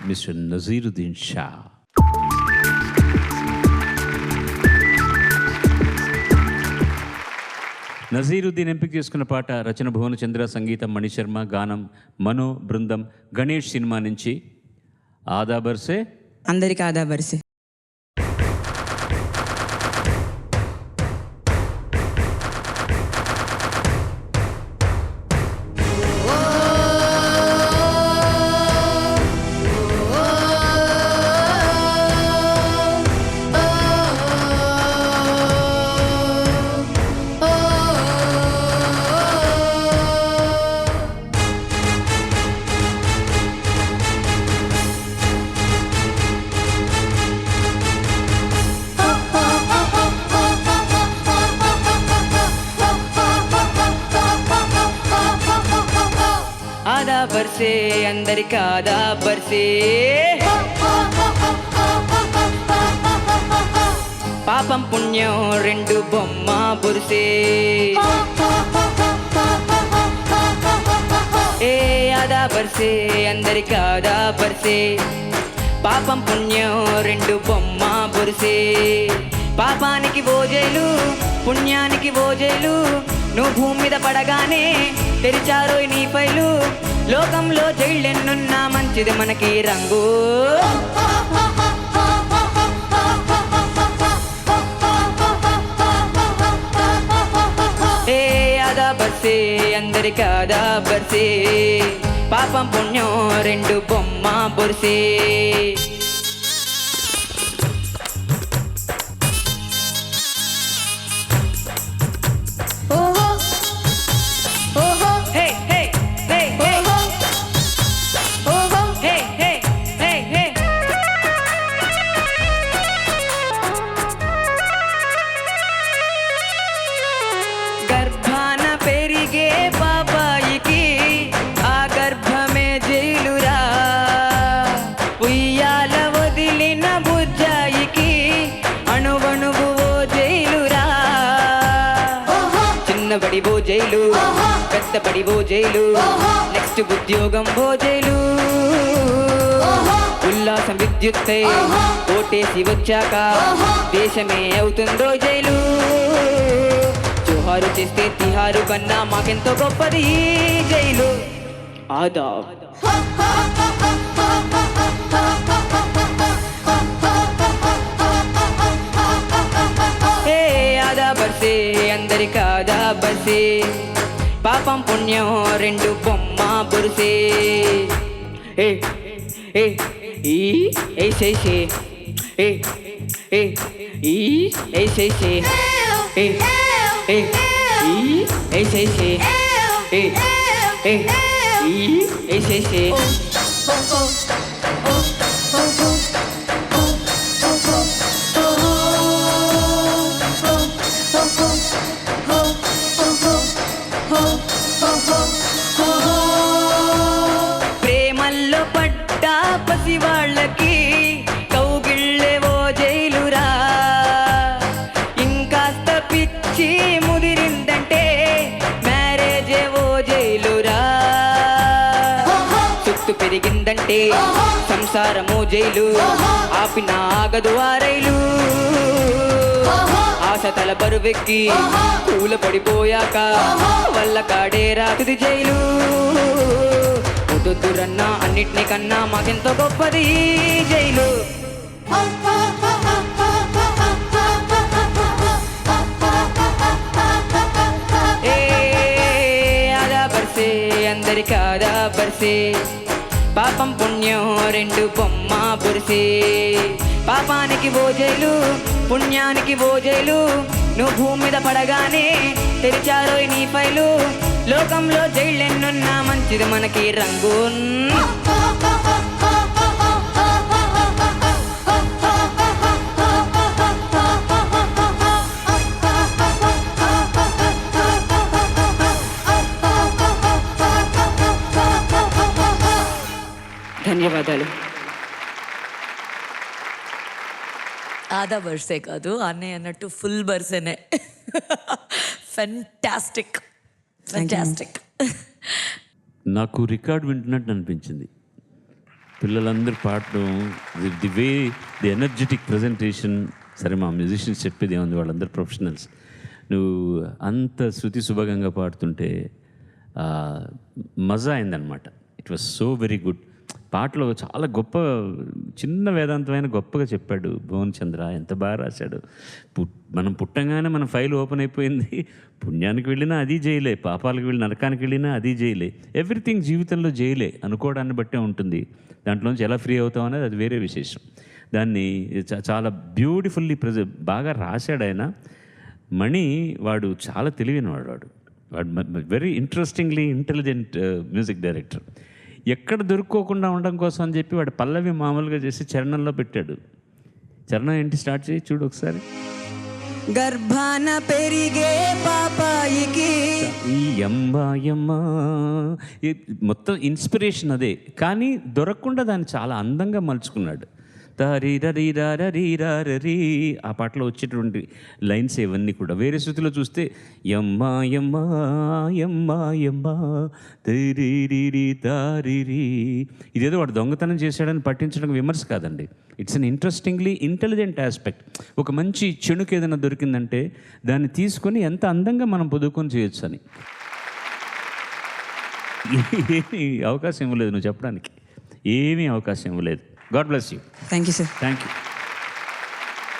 Mister Naziruddin Shah. Naziruddin ఎంపిక చేసుకున్న పాట రచన భువనచంద్ర, సంగీతం మణిశర్మ, గానం మనో బృందం, గణేష్ సినిమా నుంచి ఆదా బర్సే. అందరికి ఆదా బర్సే. ఆదా బర్సే అందరికి ఆదా బర్సే. పాపం పుణ్యం రెండు బొమ్మ బుర్సే. ఏ ఆదా బర్సే అందరికి ఆదా బర్సే. పాపం పుణ్యం రెండు బొమ్మ బుర్సే. పాపానికి ఓజేలు పుణ్యానికి ఓజేలు. నువ్వు భూమి మీద పడగానే తెరిచారో నీ ఫైలు. లోకంలో జైళ్ళెన్నున్నా మంచిది మనకి రంగు. ఏ ఆదా బర్సే అందరికి ఆదా బర్సే. పాపం పుణ్యం రెండు బొమ్మ బొర్సే. గర్భాన పెరిగే బాబాయికి ఆ గర్భమే జైలురా. ఉయ్యాల వదిలిన బుజ్జాయికి అణువణువు ఓ జైలురా. చిన్నబడి ఓ జైలు, పెద్దబడి ఓ జైలు, నెక్స్ట్ ఉద్యోగం ఓ జైలు. ఉల్లాసం విద్యుత్తై ఓటేసి వచ్చాక దేశమే అవుతుందో జైలు. జోహారు చేస్తే తిహారు కన్నా మాకెంతో గొప్పది ఈ జైలు. ఆదా ఏ ఆదా బర్సే అందరికి ఆదా బర్సే. పాపం పుణ్యం రెండు బొమ్మ బుర్సే. ఏ ఏ ఈ ఏ సే సే. ఏ ఏ ఈ ఏ సే సే. ఏ ఏ ఈ ఏ సే సే. ఏ ఏ ఈ ఏ సే సే. ప్రేమల్లో పడ్డా పసి వాళ్ళకి కౌగిళ్ళే ఓ జైలురా. ఇంకాస్త పిచ్చి ముదిరిందంటే మ్యారేజే ఓ జైలురా. సుత్తు పెరిగిందంటే సంసారమో జైలు. ఆపిన ఆగదు ఆ రైలు. ఆశ తల బరువెక్కి కూల పడిపోయాక వల్ల కాడే రాతుది జైలు. వద్దురన్నా అన్నిటినీ కన్నా మాకెంతో గొప్పది ఈ జైలు. ఏ ఆదా బర్సే అందరికి ఆదా బర్సే. పాపం పుణ్యం రెండు బొమ్మ బుర్సే. పాపానికి ఓ జైలు పుణ్యానికి ఓ జైలు. నువ్వు భూమి మీద పడగానే తెరిచారో నీ ఫైలు. లోకంలో జైళ్ళెన్నున్నా మంచిది మనకి రంగు. ధన్యవాదాలు. ఆదా బర్సే కాదు, అన్నయ్య అన్నట్టు ఫుల్ బర్సేనే. Fantastic fantastic. నాకు రికార్డ్ వింటున్నట్టు అనిపించింది. పిల్లలందరూ పాడడం, the way the energetic presentation. సరే మా మ్యూజిషియన్స్ చెప్పేది ఏముంది, వాళ్ళందరూ ప్రొఫెషనల్స్. నువ్వు అంత శృతి సుభగంగా పాడుతుంటే మజా అయిందనమాట. It was so very good. పాటలో చాలా గొప్ప చిన్న వేదాంతమైన గొప్పగా చెప్పాడు భువన్ చంద్ర. ఎంత బాగా రాశాడు. మనం పుట్టంగానే మన ఫైల్ ఓపెన్ అయిపోయింది. పుణ్యానికి వెళ్ళినా అది జైలే, పాపాలకు వెళ్ళి నరకానికి వెళ్ళినా అది జైలే. ఎవ్రీథింగ్ జీవితంలో జైలే అనుకోవడాన్ని బట్టే ఉంటుంది. దాంట్లోంచి ఎలా ఫ్రీ అవుతాం అనేది అది వేరే విశేషం. దాన్ని చాలా బ్యూటిఫుల్లీ బాగా రాశాడు ఆయన. మణి వాడు చాలా తెలివైనవాడు. వాడు very interestingly intelligent music director. ఎక్కడ దొరుక్కోకుండా ఉండడం కోసం అని చెప్పి వాడు పల్లవి మామూలుగా చేసి చరణంలో పెట్టాడు. చరణం ఏంటి స్టార్ట్ చేయి చూడు ఒకసారి. గర్భాన పెరిగే పాపాయికి ఈ యమ్మ మొత్తం ఇన్స్పిరేషన్ అదే, కానీ దొరకకుండా దాన్ని చాలా అందంగా మలుచుకున్నాడు. తారీరీ ఆ పాటలో వచ్చేటువంటి లైన్స్ ఇవన్నీ కూడా వేరే శృతిలో చూస్తే యమ్మా యమ్మా యమ్మా యమ్మా తరీరీ తారీరీ. ఇదేదో వాడు దొంగతనం చేశాడని పట్టించడం విమర్శ కాదండి. It's an interestingly intelligent aspect. ఒక మంచి చెణుకు ఏదైనా దొరికిందంటే దాన్ని తీసుకొని ఎంత అందంగా మనం పొదుకొని చేయొచ్చు అని. ఏమీ అవకాశం ఇవ్వలేదు నువ్వు చెప్పడానికి, ఏమీ అవకాశం ఇవ్వలేదు. God bless you. Thank you sir. Thank you.